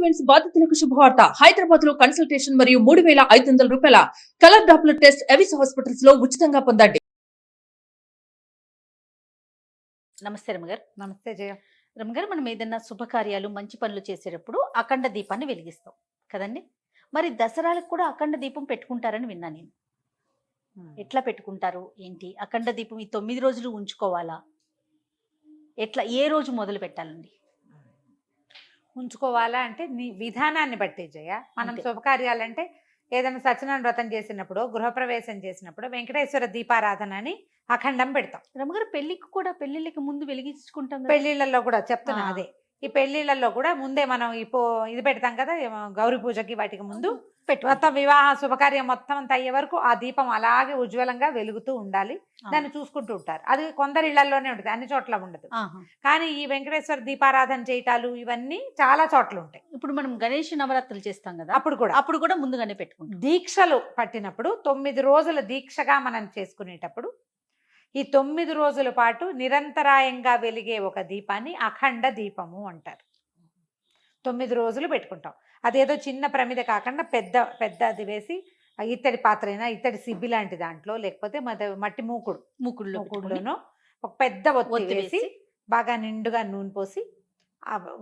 Announcements బాధితులకు శుభవార్త. హైదరాబాద్ లో కన్సల్టేషన్ మరియు 3,500 రూపాయల colour Doppler test Avis hospitals లో ఉచితంగా పొందండి. నమస్తే రమగారు. నమస్తే జయ. రమగారు, మనం ఏదైనా శుభకార్యాలు మంచి పనులు చేసేటప్పుడు అఖండ దీపాన్ని వెలిగిస్తాం కదండి. మరి దసరాలకు కూడా అఖండ దీపం పెట్టుకుంటారని విన్నా నేను. ఎట్లా పెట్టుకుంటారు ఏంటి? అఖండ దీపం ఈ 9 రోజులు ఉంచుకోవాలా? ఎట్లా, ఏ రోజు మొదలు పెట్టాలండి? ఉంచుకోవాలా అంటే నీ విధానాన్ని బట్టి జయ. మనం శుభకార్యాలంటే ఏదైనా సత్యనారాయణ వ్రతం చేసినప్పుడు, గృహప్రవేశం చేసినప్పుడు వెంకటేశ్వర దీపారాధన అని అఖండం పెడతాం. రమగారు, పెళ్లికి కూడా, పెళ్లిళ్ళకి ముందు వెలిగించుకుంటాం కదా. పెళ్లిళ్ళల్లో కూడా చెప్తున్నా అదే. ఈ పెళ్లిళ్ళల్లో కూడా ముందే మనం ఇది పెడతాం కదా, గౌరీ పూజకి వాటికి ముందు మొత్తం వివాహ శుభకార్యం మొత్తం అంతా అయ్యే వరకు ఆ దీపం అలాగే ఉజ్వలంగా వెలుగుతూ ఉండాలి. దాన్ని చూసుకుంటూ ఉంటారు. అది కొందరి ఇళ్లలోనే ఉంటుంది, అన్ని చోట్ల ఉండదు. కానీ ఈ వెంకటేశ్వర దీపారాధన చేయటాలు ఇవన్నీ చాలా చోట్ల ఉంటాయి. ఇప్పుడు మనం గణేష్ నవరాత్రులు చేస్తాం కదా, అప్పుడు కూడా ముందుగానే పెట్టుకుంటాం. దీక్షలు పట్టినప్పుడు 9 రోజుల దీక్షగా మనం చేసుకునేటప్పుడు ఈ 9 రోజుల పాటు నిరంతరాయంగా వెలిగే ఒక దీపాన్ని అఖండ దీపము అంటారు. 9 రోజులు పెట్టుకుంటాం. అదేదో చిన్న ప్రమిద కాకుండా పెద్దది వేసి, ఇత్తడి పాత్ర అయినా, ఇత్తడి సిబ్బి లాంటి దాంట్లో, లేకపోతే మట్టి మూకుడులోనో ఒక పెద్ద ఒత్తి వేసి బాగా నిండుగా నూనె పోసి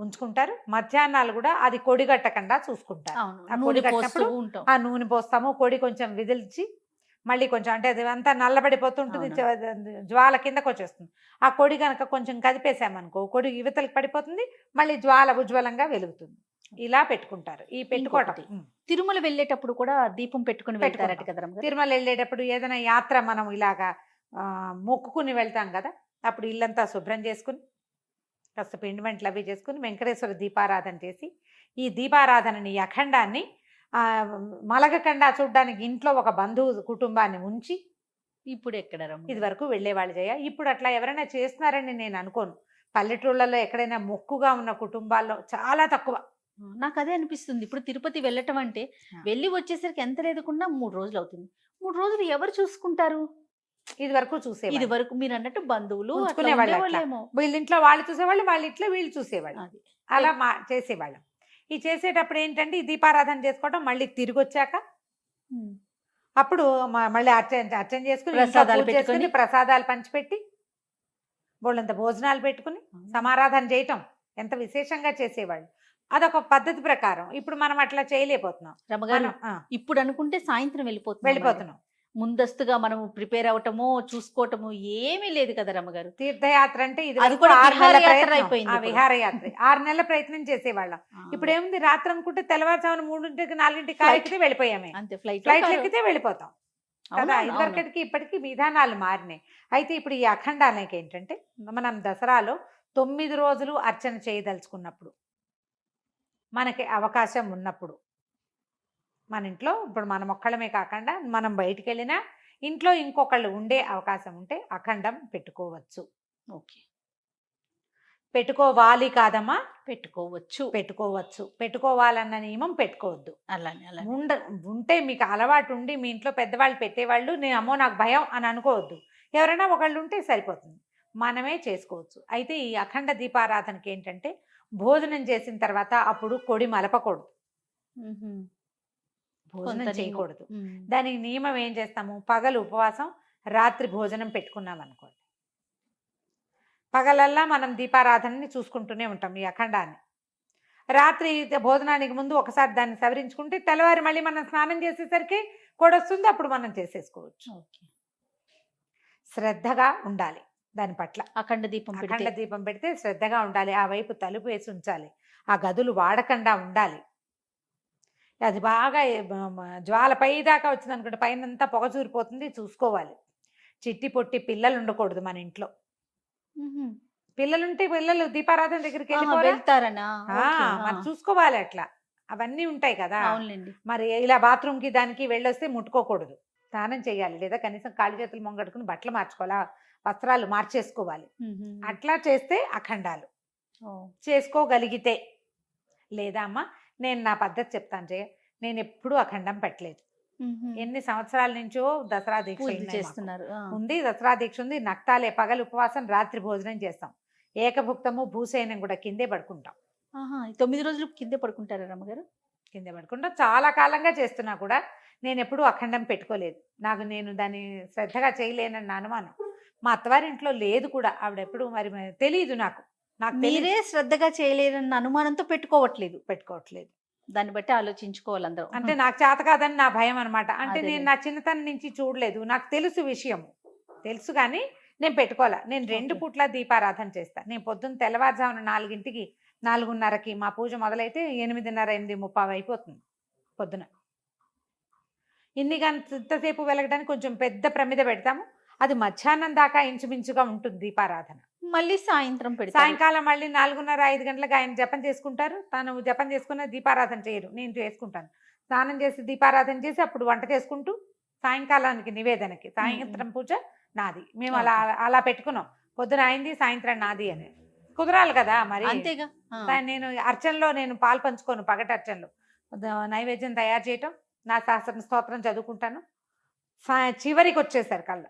ఉంచుకుంటారు. మధ్యాహ్నాలు కూడా అది కొడి కట్టకుండా చూసుకుంటారు. ఆ కొడి కట్టినప్పుడు ఆ నూనె పోస్తాము. కొడి కొంచెం విదిల్చి మళ్ళీ కొంచెం, అంటే అది అంతా నల్లబడిపోతుంటుంది, జ్వాల కిందకు వచ్చేస్తుంది. ఆ కొడి కనుక కొంచెం కదిపేసామనుకో, కొడి యువతలకు పడిపోతుంది, మళ్ళీ జ్వాల ఉజ్వలంగా వెలుగుతుంది. ఇలా పెట్టుకుంటారు. ఈ పెట్టుకోవటం. తిరుమల వెళ్ళేటప్పుడు కూడా దీపం పెట్టుకుని వెళ్తారట కదా. తిరుమల వెళ్ళేటప్పుడు ఏదైనా యాత్ర మనం ఇలాగా మొక్కుకుని వెళ్తాం కదా, అప్పుడు ఇల్లంతా శుభ్రం చేసుకుని కాస్త పిండి వంటలు అవి చేసుకుని వెంకటేశ్వర దీపారాధన చేసి, ఈ దీపారాధనని అఖండాన్ని మలగకుండా చూడ్డానికి ఇంట్లో ఒక బంధువు కుటుంబాన్ని ఉంచి, ఇప్పుడు ఎక్కడ ఇది వరకు వెళ్ళేవాళ్ళు చేయ. ఇప్పుడు అట్లా ఎవరైనా చేస్తున్నారని నేను అనుకోను. పల్లెటూళ్ళలో ఎక్కడైనా మొక్కుగా ఉన్న కుటుంబాల్లో చాలా తక్కువ. నాకు అదే అనిపిస్తుంది. ఇప్పుడు తిరుపతి వెళ్ళటం అంటే వెళ్ళి వచ్చేసరికి ఎంత లేదుకున్నా 3 రోజులు అవుతుంది. 3 రోజులు ఎవరు చూసుకుంటారు? ఇది వరకు ఇది వరకు మీరు అన్నట్టు బంధువులు వీళ్ళ ఇంట్లో వాళ్ళు చూసేవాళ్ళు, వాళ్ళ ఇంట్లో వీళ్ళు చూసేవాళ్ళు, అలా చేసేవాళ్ళం. ఈ చేసేటప్పుడు ఏంటంటే ఈ దీపారాధన చేసుకోవడం, మళ్ళీ తిరిగి వచ్చాక అప్పుడు మళ్ళీ అర్చన చేసుకుని ప్రసాదాలు పంచిపెట్టి బోళ్ళంత భోజనాలు పెట్టుకుని సమారాధన చేయటం ఎంత విశేషంగా చేసేవాళ్ళు. అదొక పద్ధతి ప్రకారం. ఇప్పుడు మనం అట్లా చేయలేకపోతున్నాం. రమగారు, ఇప్పుడు అనుకుంటే సాయంత్రం వెళ్ళిపోతున్నాం. ముందస్తుగా మనం ప్రిపేర్ అవటము, చూసుకోవటము ఏమీ లేదు కదా రమ్మగారు. తీర్థయాత్ర అంటే ఇది విహారయాత్ర 6 నెలల ప్రయత్నం చేసేవాళ్ళం. ఇప్పుడు ఏముంది, రాత్రి అనుకుంటే తెల్లవారుజామున 3 4 కారెక్కితే వెళ్ళిపోయామే. అంతే, ఫ్లైట్ ఎక్కితే వెళ్ళిపోతాం కదా. ఇదివరకటికి ఇప్పటికీ విధానాలు మారినాయి. అయితే ఇప్పుడు ఈ అఖండాలకి ఏంటంటే, మనం దసరాలో 9 రోజులు అర్చన చేయదలుచుకున్నప్పుడు, మనకి అవకాశం ఉన్నప్పుడు, మన ఇంట్లో ఇప్పుడు మనం ఒక్కళ్ళమే కాకుండా మనం బయటికి వెళ్ళినా ఇంట్లో ఇంకొకళ్ళు ఉండే అవకాశం ఉంటే అఖండం పెట్టుకోవచ్చు. ఓకే, పెట్టుకోవాలి కాదమ్మా, పెట్టుకోవచ్చు. పెట్టుకోవాలన్న నియమం పెట్టుకోవద్దు. అలానే ఉంటే మీకు అలవాటు ఉండి మీ ఇంట్లో పెద్దవాళ్ళు పెట్టేవాళ్ళు, నేను అమ్మో నాకు భయం అని అనుకోవద్దు. ఎవరైనా ఒకళ్ళు ఉంటే సరిపోతుంది, మనమే చేసుకోవచ్చు. అయితే ఈ అఖండ దీపారాధనకి ఏంటంటే, భోజనం చేసిన తర్వాత అప్పుడు కొడి మలపకూడదు, భోజనం చేయకూడదు. దానికి నియమం ఏం చేస్తాము, పగలు ఉపవాసం, రాత్రి భోజనం పెట్టుకున్నాం అనుకోండి, పగలల్లా మనం దీపారాధనని చూసుకుంటూనే ఉంటాం. ఈ అఖండాన్ని రాత్రి భోజనానికి ముందు ఒకసారి దాన్ని సవరించుకుంటే తెల్లవారి మళ్ళీ మనం స్నానం చేసేసరికి కొడొస్తుంది, అప్పుడు మనం చేసేసుకోవచ్చు. శ్రద్ధగా ఉండాలి దాని పట్ల. అఖండ దీపం పెడితే శ్రద్ధగా ఉండాలి. ఆ వైపు తలుపు వేసి ఉంచాలి. ఆ గదులు వాడకుండా ఉండాలి. అది బాగా జ్వాల పై దాకా వచ్చింది అనుకుంటే పైనంతా పొగ చూరిపోతుంది, చూసుకోవాలి. చిట్టి పొట్టి పిల్లలు ఉండకూడదు మన ఇంట్లో. పిల్లలుంటే పిల్లలు దీపారాధన దగ్గరికి వెళ్తారనా, మనం చూసుకోవాలి. అట్లా అవన్నీ ఉంటాయి కదా. మరి ఇలా బాత్రూమ్కి దానికి వెళ్ళొస్తే ముట్టుకోకూడదు, స్నానం చేయాలి. లేదా కనీసం కాళ్ళు చేతులు మొంగడుకుని బట్టలు మార్చుకోవాలా, వస్త్రాలు మార్చేసుకోవాలి. అట్లా చేస్తే అఖండాలు చేసుకోగలిగితే. లేదా అమ్మ, నేను నా పద్ధతి చెప్తాను జయ. నేను ఎప్పుడూ అఖండం పెట్టలేదు. ఎన్ని సంవత్సరాల నుంచో దసరా దీక్ష చేస్తున్నారు ఉంది. దసరా దీక్ష ఉంది. నక్తాలే, పగలు ఉపవాసం, రాత్రి భోజనం చేస్తాం. ఏకభుక్తము భూసేనం కూడా కిందే పడుకుంటాం. ఆహా, ఈ 9 రోజులు కిందే పడుకుంటారా రమ్మగారు? కింద పడకుండా చాలా కాలంగా చేస్తున్నా కూడా నేను ఎప్పుడూ అఖండం పెట్టుకోలేదు. నేను దాన్ని శ్రద్ధగా చేయలేనన్న అనుమానం. మా అత్తవారింట్లో లేదు కూడా. ఆవిడెప్పుడు మరి తెలీదు నాకు. మీరే శ్రద్ధగా చేయలేరన్న అనుమానంతో పెట్టుకోవట్లేదు. దాన్ని బట్టి ఆలోచించుకోవాలి అందరూ. అంటే నాకు చేత కాదని నా భయం అనమాట. అంటే నేను అదేలే. నా చిన్నతనం నుంచి చూడలేదు. నాకు తెలుసు విషయం. తెలుసు కానీ నేను పెట్టుకోవాలా. నేను 2 ఓకే. పూట్ల దీపారాధన చేస్తా. నేను పొద్దున్న తెల్లవారుజామున 4కి 4:30కి మా పూజ మొదలైతే 8:30, 8:30 అయిపోతుంది పొద్దున. ఇంతసేపు వెలగడానికి కొంచెం పెద్ద ప్రమిద పెడతాము. అది మధ్యాహ్నం దాకా ఇంచుమించుగా ఉంటుంది దీపారాధన. మళ్ళీ సాయంత్రం పెడతారు. సాయంకాలం మళ్ళీ 4:30, 5 గంటలకు ఆయన జపం చేసుకుంటారు. తను జపం చేసుకున్న దీపారాధన చేయరు, నేను చేసుకుంటాను. స్నానం చేసి దీపారాధన చేసి అప్పుడు వంట చేసుకుంటూ సాయంకాలానికి నివేదనకి సాయంత్రం పూజ నాది. మేము అలా అలా పెట్టుకున్నాం. పొద్దున అయింది, సాయంత్రం నాది అని. కుదరాలి కదా మరి. అంతేగా. నేను అర్చనలో నేను పాలు పంచుకోను. పగటి అర్చనలో నైవేద్యం తయారు చేయటం, నా శాస్త్రం స్తోత్రం చదువుకుంటాను. చివరికి వచ్చేసరికల్లా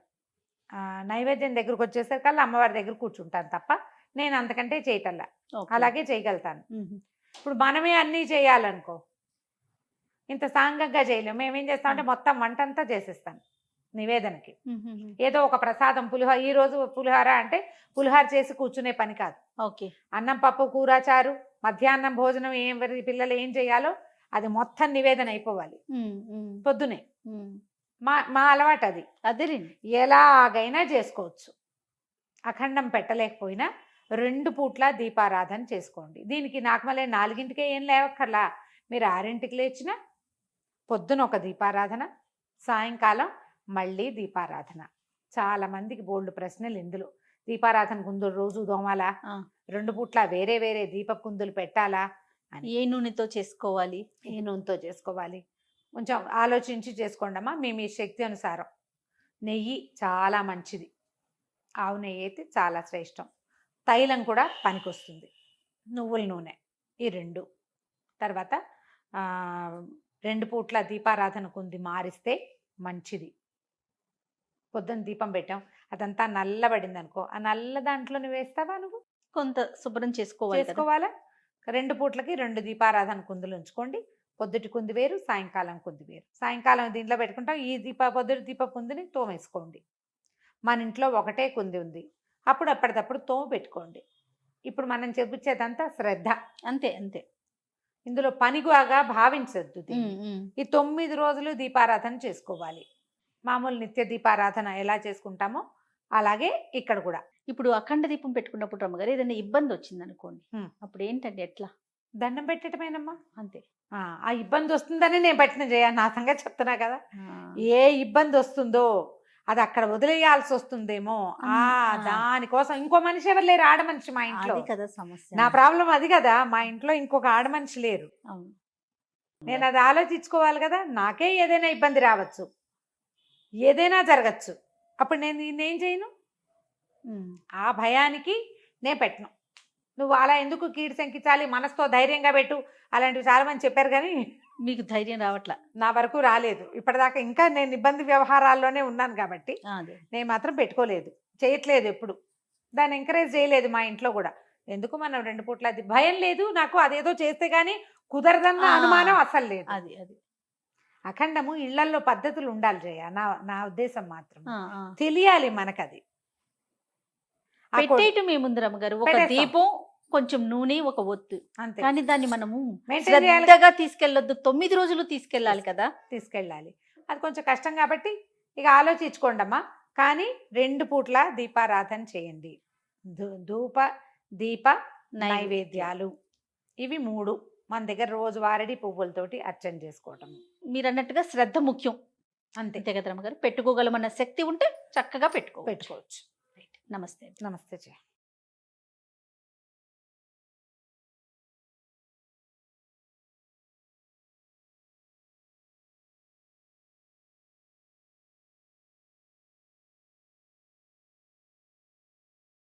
నైవేద్యం దగ్గరకు వచ్చేసరికల్లా అమ్మవారి దగ్గర కూర్చుంటాను తప్ప నేను అంతకంటే చేయటల్లా. ఓకే. అలాగే చేయగలుగుతాను. మ్మ్. ఇప్పుడు మనమే అన్నీ చేయాలనుకో ఇంత సాంగంగా చేయలేము. మేమేం చేస్తామంటే మొత్తం వంట అంతా చేసేస్తాను నివేదనకి. మ్మ్. ఏదో ఒక ప్రసాదం పులిహోర, ఈ రోజు పులిహోర అంటే పులిహోర చేసి కూర్చునే పని కాదు. ఓకే. అన్నం, పప్పు, కూర, చారు, మధ్యాహ్నం భోజనం పిల్లలు ఏం చేయాలో అది మొత్తం నివేదన అయిపోవాలి పొద్దునే. మా అలవాటు అది. అదేలేండి. ఎలాగైనా చేసుకోవచ్చు. అఖండం పెట్టలేకపోయినా 2 పూట్ల దీపారాధన చేసుకోండి. దీనికి నాకు మళ్ళీ 4కే ఏం లేవక్కర్లా. మీరు 6కి లేచినా పొద్దున ఒక దీపారాధన, సాయంకాలం మళ్ళీ దీపారాధన. చాలా మందికి బోల్డ్ ప్రశ్నలు ఇందులో. దీపారాధన కుందులు రోజు దోమాలా, 2 పూట్ల వేరే వేరే దీప కుందులు పెట్టాలా అని. ఏ నూనెతో చేసుకోవాలి? ఏ నూనెతో చేసుకోవాలి కొంచెం ఆలోచించి చేసుకోండమ్మా. మీ శక్తి అనుసారం. నెయ్యి చాలా మంచిది. ఆవు నెయ్యి అయితే చాలా శ్రేష్టం. తైలం కూడా పనికొస్తుంది. నువ్వుల నూనె, ఈ 2. తర్వాత 2 పూట్ల దీపారాధన కుంది మారిస్తే మంచిది. పొద్దున్న దీపం పెట్టాం, అదంతా నల్లబడింది అనుకో, ఆ నల్ల దాంట్లో నువ్వు వేస్తావా? నువ్వు కొంత శుభ్రం చేసుకోవాలి కదా. చేసుకోవాలా. 2 పూట్లకి 2 దీపారాధన కుందులు ఉంచుకోండి. పొద్దుటి కుంది వేరు, సాయంకాలం కుంది వేరు. సాయంకాలం దీంట్లో పెట్టుకుంటాం. ఈ పొద్దుటి దీప కుందిని తోమేసుకోండి. మన ఇంట్లో ఒకటే కుంది ఉంది, అప్పుడు అప్పటికప్పుడు తోమ పెట్టుకోండి. ఇప్పుడు మనం చెప్పుచ్చేదంతా శ్రద్ధ. అంతే అంతే. ఇందులో పనిగా భావించద్దు. మ్మ్. ఈ 9 రోజులు దీపారాధన చేసుకోవాలి. మామూలు నిత్య దీపారాధన ఎలా చేసుకుంటామో అలాగే ఇక్కడ కూడా. ఇప్పుడు అఖండ దీపం పెట్టుకున్నప్పుడు రమ్మగారు ఏదైనా ఇబ్బంది వచ్చింది అనుకోండి, అప్పుడు ఏంటండి ఎట్లా? దండం పెట్టడమేనమ్మా. అంతే. ఆ ఇబ్బంది వస్తుందని నేను పెట్టిన నా సంగతి చెప్తున్నా కదా. ఏ ఇబ్బంది వస్తుందో అది అక్కడ వదిలేయాల్సి వస్తుందేమో, దానికోసం ఇంకో మనిషి ఎవరు లేరు, ఆడ మనిషి మా ఇంట్లో. అది కదా సమస్య. నా ప్రాబ్లం అది కదా. మా ఇంట్లో ఇంకొక ఆడ మనిషి లేరు. అవును. నేను అది ఆలోచించుకోవాలి కదా. నాకే ఏదైనా ఇబ్బంది రావచ్చు, ఏదైనా జరగచ్చు. అప్పుడు నేను నేనేం చేయను. ఆ భయానికి నేను పెట్టను. నువ్వు అలా ఎందుకు కీడు శంకించాలి, మనసుతో ధైర్యంగా పెట్టు, అలాంటివి చాలా మంది చెప్పారు. కానీ మీకు ధైర్యం రావట్లా? నా వరకు రాలేదు ఇప్పటిదాకా. ఇంకా నేను ఇబ్బంది వ్యవహారాల్లోనే ఉన్నాను కాబట్టి నేను మాత్రం పెట్టుకోలేదు, చేయట్లేదు. ఎప్పుడు దాన్ని ఎంకరేజ్ చేయలేదు మా ఇంట్లో కూడా. ఎందుకు మనం 2 పూట్ల భయం లేదు నాకు. అదేదో చేస్తే గానీ కుదరదన్న అనుమానం అసలు లేదు. అది అది అఖండము ఇళ్లల్లో పద్ధతులు ఉండాలి జయ. నా ఉద్దేశం మాత్రం తెలియాలి మనకది. పెట్టేయటం ఏముంది రమ్మగారు, ఒక దీపం, కొంచెం నూనె, ఒక ఒత్తు అంతే. కానీ దాన్ని మనము Maintain చేయాలి. శ్రద్ధగా తీసుకెళ్ళొద్దు. 9 రోజులు తీసుకెళ్ళాలి కదా. తీసుకెళ్ళాలి. అది కొంచెం కష్టం కాబట్టి ఇక ఆలోచించుకోండమ్మా. కానీ 2 పూట్ల దీపారాధన చేయండి. ధూప దీప నైవేద్యాలు ఇవి 3 మన దగ్గర రోజు వారడి పువ్వులతోటి అర్చన చేసుకోవటం. మీరు అన్నట్టుగా శ్రద్ధ ముఖ్యం. అంతే కదా రమ్మగారు. పెట్టుకోగలమన్న శక్తి ఉంటే చక్కగా పెట్టుకోవచ్చు. పెట్టుకోవచ్చు. నమస్తే. నమస్తే జయ.